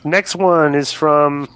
Next one is from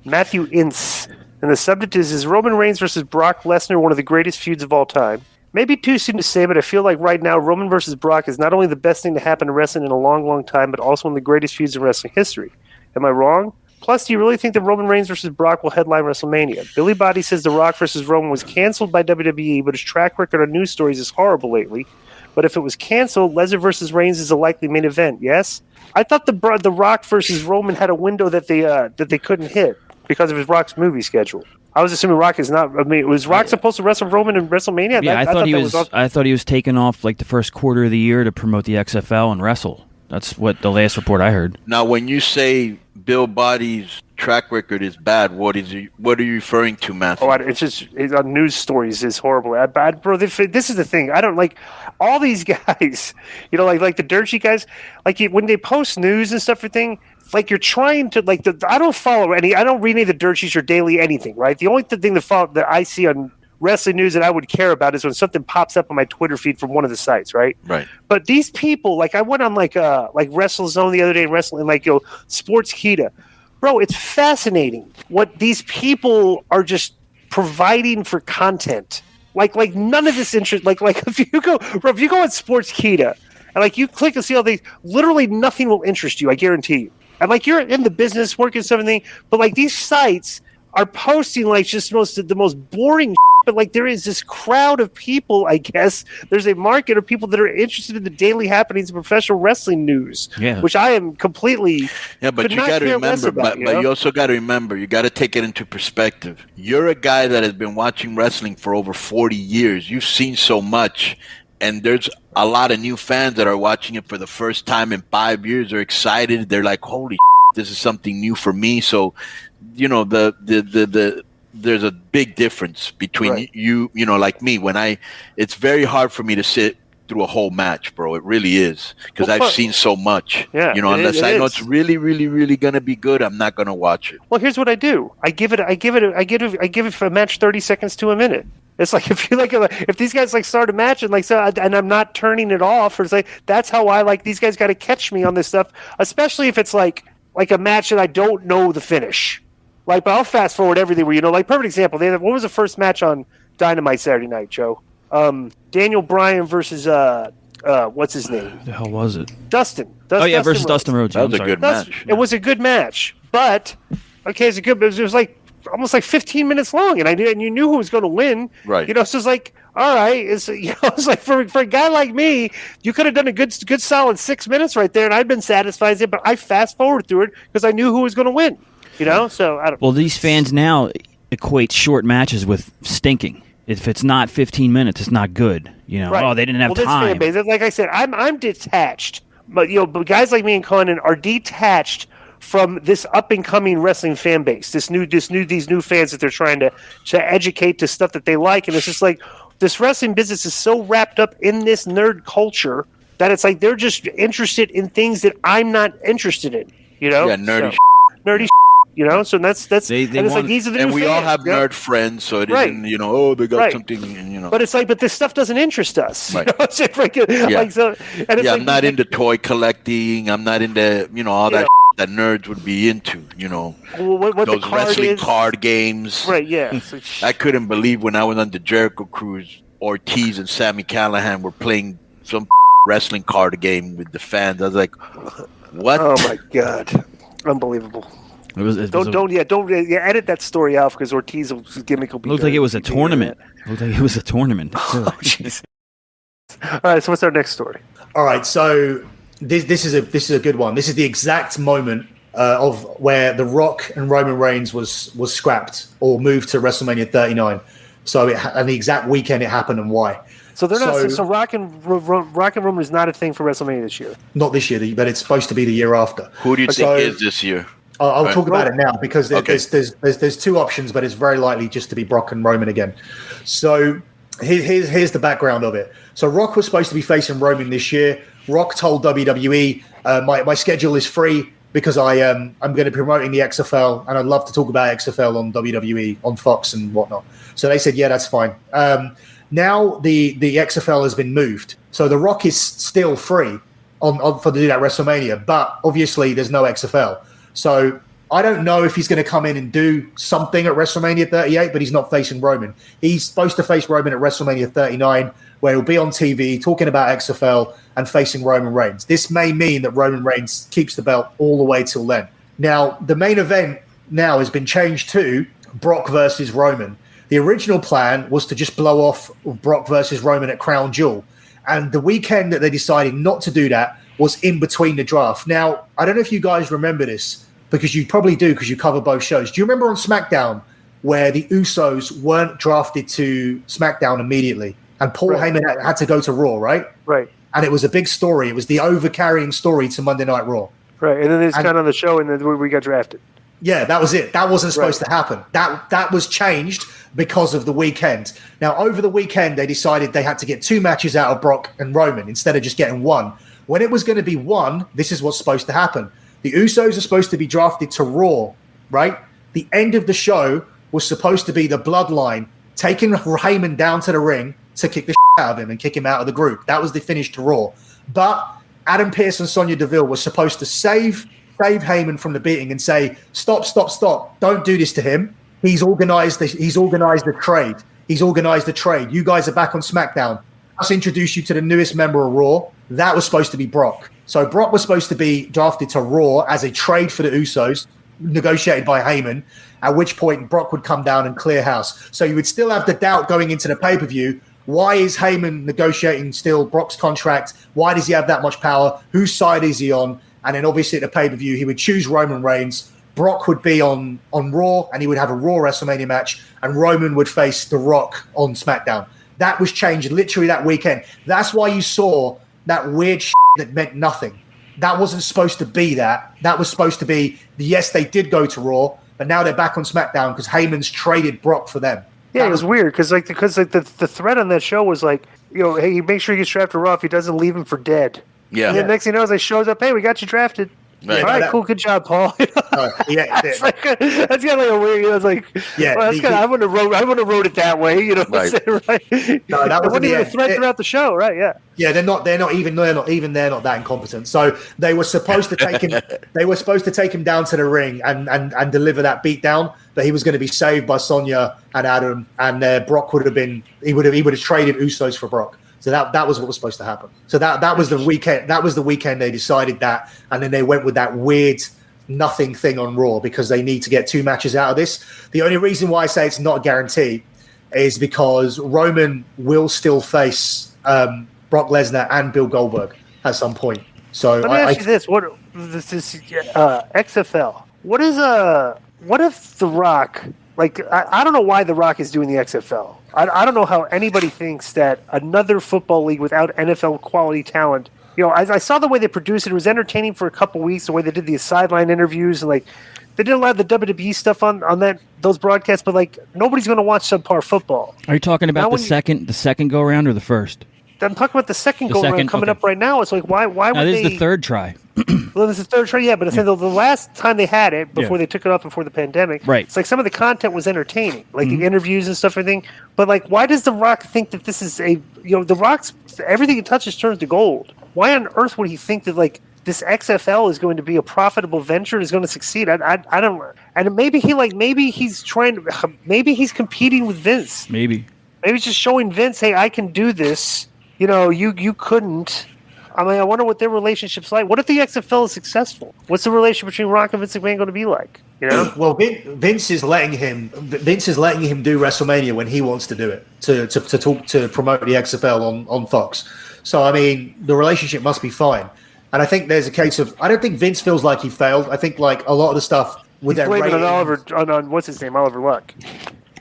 Matthew Ince. And the subject is Roman Reigns versus Brock Lesnar one of the greatest feuds of all time? Maybe too soon to say, but I feel like right now Roman versus Brock is not only the best thing to happen to wrestling in a long, long time, but also one of the greatest feuds in wrestling history. Am I wrong? Plus, do you really think that Roman Reigns versus Brock will headline WrestleMania? Billy Body says The Rock versus Roman was canceled by WWE, but his track record on news stories is horrible lately. But if it was canceled, Lesnar versus Reigns is a likely main event, yes? I thought the Rock versus Roman had a window that they couldn't hit because of his Rock's movie schedule. I was assuming Rock is not. I mean, was Rock supposed to wrestle Roman in WrestleMania? Yeah, I thought he was. I thought he was taking off like the first quarter of the year to promote the XFL and wrestle. That's what the last report I heard. Now, when you say Bill Body's track record is bad, what are you referring to, Matthew? Oh, it's on news stories is horrible. Bad, bro. This is the thing. I don't like all these guys. You know, like the dirt sheet guys. Like when they post news and stuff for thing. Like you're trying to like I don't follow any. I don't read any of the dirt sheets or daily anything. Right. The only thing that I see on wrestling news that I would care about is when something pops up on my Twitter feed from one of the sites. Right. Right. But these people, like I went on like WrestleZone the other day and wrestling like Sportskeeda. Bro, it's fascinating what these people are just providing for content. Like none of this interest. Like if you go on Sportskeeda and like you click and see all these, literally nothing will interest you. I guarantee you. And like you're in the business working something, but like these sites are posting like just the most boring. But like there is this crowd of people, I guess there's a market of people that are interested in the daily happenings of professional wrestling news, which I am completely. Yeah, but you got to remember, but you also got to remember, you got to take it into perspective. You're a guy that has been watching wrestling for over 40 years. You've seen so much. And there's a lot of new fans that are watching it for the first time in 5 years. They're excited. They're like, holy this is something new for me. So, you know, there's a big difference between you know, like me. It's very hard for me to sit through a whole match, bro. It really is. Because I've seen so much. Yeah, you know, unless I know it's really, really, really going to be good, I'm not going to watch it. Well, here's what I do. I give it for a match 30 seconds to a minute. It's like if these guys like start a match and and I'm not turning it off, or it's like that's how I like these guys got to catch me on this stuff, especially if it's like a match that I don't know the finish. Like, but I'll fast forward everything where like perfect example. What was the first match on Dynamite Saturday night, Joe? Daniel Bryan versus what's his name? Who the hell was it? Dustin. Versus Dustin Rhodes. That was a good match. It was a good match, but okay, it was like almost like 15 minutes long, and you knew who was going to win, right? You know, so it's like, all right, it's like for a guy like me, you could have done a good solid 6 minutes right there, and I'd been satisfied with it, but I fast forward through it because I knew who was going to win, you know. So I don't. Well, these fans now equate short matches with stinking. If it's not 15 minutes, it's not good. You know, right. Oh, they didn't have time. Fan base, like I said, I'm detached, but but guys like me and Konnan are detached from this up and coming wrestling fan base, these new fans that they're trying to educate to stuff that they like, and it's just like this wrestling business is so wrapped up in this nerd culture that it's like they're just interested in things that I'm not interested in, you know? Yeah, nerdy, you know. So that's and it's like these are the new and we fans, all have nerd friends, so it isn't, you know, they got something, you know. But it's like, but this stuff doesn't interest us. Right. You know? It's like, like so, and it's I'm not into toy collecting. I'm not into all that. That nerds would be into, you know, what those wrestling card games. Right, yeah. I couldn't believe when I was on the Jericho Cruise, Ortiz and Sami Callihan were playing some wrestling card game with the fans. I was like, what? Oh, my God. Unbelievable. Don't edit that story out because Ortiz's gimmick will be. Looked like it was a tournament. Looked like it was a tournament. Oh, jeez. All right, so what's our next story? All right, so this is a good one. This is the exact moment of where The Rock and Roman Reigns was scrapped or moved to WrestleMania 39. So and the exact weekend it happened and why. So they're not. So Rock and Roman is not a thing for WrestleMania this year. Not this year, but it's supposed to be the year after. Who do you think is this year? I'll talk about it now because there's two options, but it's very likely just to be Brock and Roman again. So here's the background of it. So Rock was supposed to be facing Roman this year. Rock told WWE, my schedule is free because I'm going to be promoting the XFL and I'd love to talk about XFL on WWE, on Fox and whatnot. So they said, yeah, that's fine. Now the XFL has been moved. So The Rock is still free for to do that WrestleMania. But obviously, there's no XFL, so I don't know if he's going to come in and do something at WrestleMania 38, but he's not facing Roman. He's supposed to face Roman at WrestleMania 39, where he'll be on TV talking about XFL and facing Roman Reigns. This may mean that Roman Reigns keeps the belt all the way till then. Now, the main event now has been changed to Brock versus Roman. The original plan was to just blow off Brock versus Roman at Crown Jewel. And the weekend that they decided not to do that was in between the draft. Now, I don't know if you guys remember this, because you probably do because you cover both shows. Do you remember on SmackDown where the Usos weren't drafted to SmackDown immediately and Paul Heyman had to go to Raw, right? Right. And it was a big story. It was the overcarrying story to Monday Night Raw. Right, and then it's kind of on the show, and then we got drafted. Yeah, that was it. That wasn't supposed to happen. That was changed because of the weekend. Now, over the weekend, they decided they had to get 2 matches out of Brock and Roman instead of just getting 1. When it was going to be 1, this is what's supposed to happen. The Usos are supposed to be drafted to Raw, right? The end of the show was supposed to be the Bloodline taking Heyman down to the ring to kick the shit out of him and kick him out of the group. That was the finish to Raw. But Adam Pearce and Sonya Deville were supposed to save Heyman from the beating and say, stop. Don't do this to him. He's organized the trade. He's organized the trade. You guys are back on SmackDown. Let's introduce you to the newest member of Raw. That was supposed to be Brock. So Brock was supposed to be drafted to Raw as a trade for the Usos, negotiated by Heyman, at which point Brock would come down and clear house. So you would still have the doubt going into the pay-per-view. Why is Heyman negotiating still Brock's contract? Why does he have that much power? Whose side is he on? And then obviously at the pay-per-view, he would choose Roman Reigns. Brock would be on Raw, and he would have a Raw WrestleMania match, and Roman would face The Rock on SmackDown. That was changed literally that weekend. That's why you saw that weird shit that meant nothing. That wasn't supposed to be that. That was supposed to be, yes, they did go to Raw, but now they're back on SmackDown because Heyman's traded Brock for them. Yeah, it was weird because the thread on that show was like, hey, make sure you get drafted Raw. If he doesn't, leave him for dead. Yeah. And then next thing you know, they shows up, hey, we got you drafted. Right. All right, cool, good job, Paul. That's kind of like a weird. It's like, I wouldn't have wrote it that way. You know, right? No, that wasn't even a threat throughout the show, right? Yeah. Yeah, they're not that incompetent. So they were supposed to take him. They were supposed to take him down to the ring and deliver that beatdown. But he was going to be saved by Sonya and Adam, and Brock would have been. He would have traded Usos for Brock. So that was what was supposed to happen. So that was the weekend. That was the weekend they decided that, and then they went with that weird nothing thing on Raw because they need to get 2 matches out of this. The only reason why I say it's not a guarantee is because Roman will still face Brock Lesnar and Bill Goldberg at some point. So let me ask you this: this is XFL? What if The Rock? Like I don't know why The Rock is doing the XFL. I don't know how anybody thinks that another football league without NFL quality talent. I saw the way they produced it. It was entertaining for a couple weeks. The way they did the sideline interviews and like they did a lot of the WWE stuff on those broadcasts. But like nobody's going to watch subpar football. Are you talking about the second go around or the first? I'm talking about the second go around coming up right now. It's like why would this is the third try. Well, this is the third try, yeah. But it's the last time they had it before they took it off before the pandemic. Right. It's like some of the content was entertaining, like the interviews and stuff, everything. But like, why does The Rock think that this is The Rock's everything he touches turns to gold? Why on earth would he think that like this XFL is going to be a profitable venture and is going to succeed? I don't. And maybe he's competing with Vince. Maybe he's just showing Vince, hey, I can do this. You couldn't. I mean, I wonder what their relationship's like. What if the XFL is successful? What's the relationship between Rock and Vince McMahon going to be like? Well, Vince is letting him do WrestleMania when he wants to do it to promote the XFL on Fox. So I mean, the relationship must be fine. And I think there's a case of I don't think Vince feels like he failed. I think like a lot of the stuff with he's blaming on what's his name, Oliver Luck.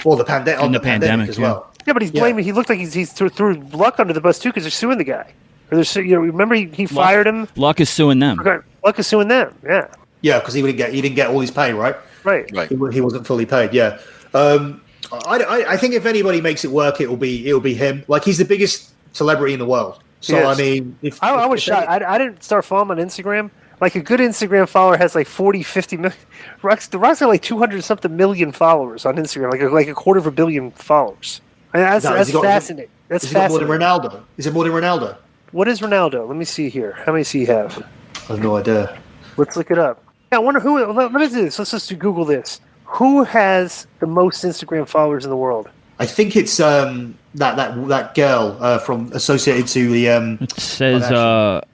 Well, the pandemic as well. Yeah, but he's blaming. He looked like he's threw Luck under the bus too because they're suing the guy. Or remember he fired him. Luck is suing them. Okay. Luck is suing them. Yeah. Yeah, because he didn't get all his pay, right? Right. He wasn't fully paid. Yeah. I think if anybody makes it work, it'll be him. Like he's the biggest celebrity in the world. So I mean, I was shocked. I didn't start following on Instagram. Like a good Instagram follower has like 40, 50 million. The Rock's got like 200 something million followers on Instagram, like a quarter of a billion followers. I mean, that's fascinating. That's fascinating. More than Ronaldo? Is it more than Ronaldo? What is Ronaldo? Let me see here. How many does he have? I have no idea. Let's look it up. Yeah, I wonder who. Let me do this. Let's just Google this. Who has the most Instagram followers in the world? I think it's that girl from associated to the. It says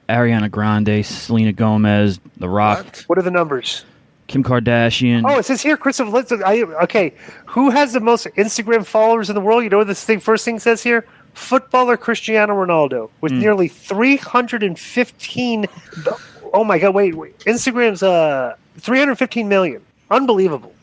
Ariana Grande, Selena Gomez, The Rock. What are the numbers? Kim Kardashian. Oh, it says here, Christopher. Okay, who has the most Instagram followers in the world? You know what this first thing says here? Footballer Cristiano Ronaldo with nearly 315. Oh my God! Wait. Instagram's 315 million. Unbelievable.